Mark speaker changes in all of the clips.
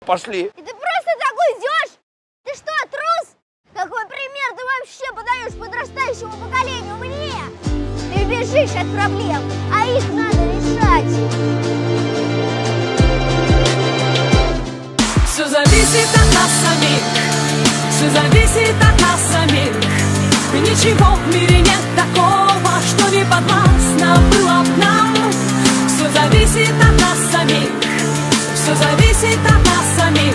Speaker 1: пошли.
Speaker 2: И ты просто такой идешь? Ты что, трус? Какой пример ты вообще подаешь подрастающему поколению мне? Ты бежишь от проблем, а их надо решать.
Speaker 3: Все зависит от нас самих, все зависит от нас самих. Ничего в мире нет такого, что не подвластно было б нам. Все зависит от нас самих, все зависит от нас самих.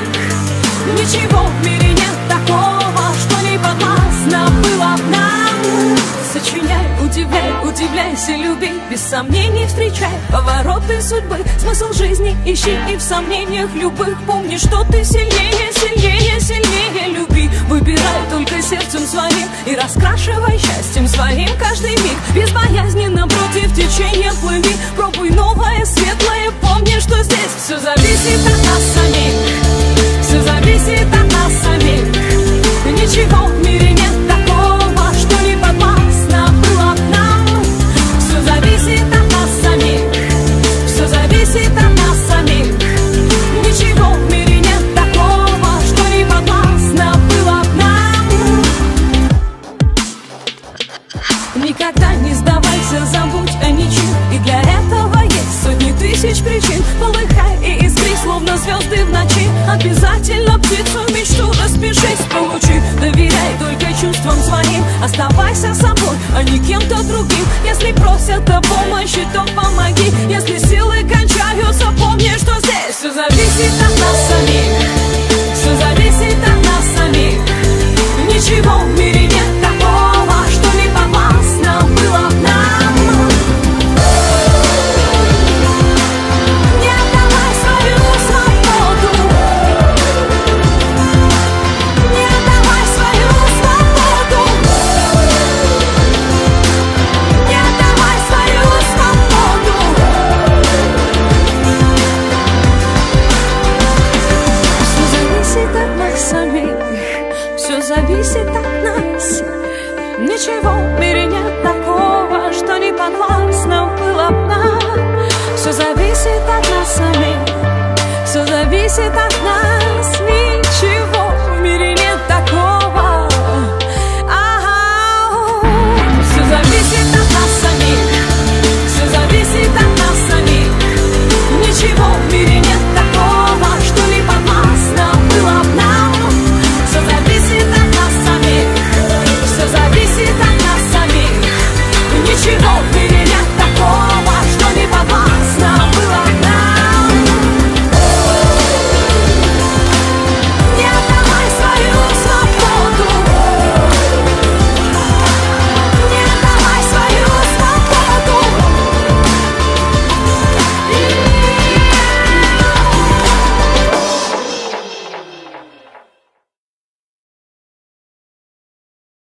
Speaker 3: Ничего в мире нет такого, что не подвластно было б нам. Сочиняй, удивляй, удивляйся, люби, без сомнений встречай повороты судьбы. Смысл жизни ищи и в сомнениях любых помни, что ты сильнее, сильнее, сильнее. Люби, выбирай только сердцем своим и раскрашивай счастьем своим каждый миг. Безбоязненно против течения плыви, пробуй новое, светлое, помни, что здесь все зависит от нас самих, все зависит от нас самих. Ничего в мире нет такого, что не подвластно было б нам. Все зависит от нас самих, все зависит от нас самих. Ничего в мире нет такого, что не подвластно было б нам. Никогда не сдавайся, забудь о ничем, и для этого есть сотни тысяч причин. Полыхай и искри, словно звезды в ночи. Обязательно птицу мечту распишись, получи. Доверяй только чувствам своим, оставайся собой, а не кем-то другим. Если просят о помощи, то помоги. Если силы кончаются, помни, что здесь все зависит от нас самих, все зависит от нас самих. Ничего в мире нет такого, что не подвластно было б нам. Не отдавай свою свободу, не отдавай свою свободу, не отдавай свою свободу. Все зависит от нас самих, все зависит от нас. Ничего в мире нет такого, что не подвластно было б нам. Все зависит от нас самих, все зависит от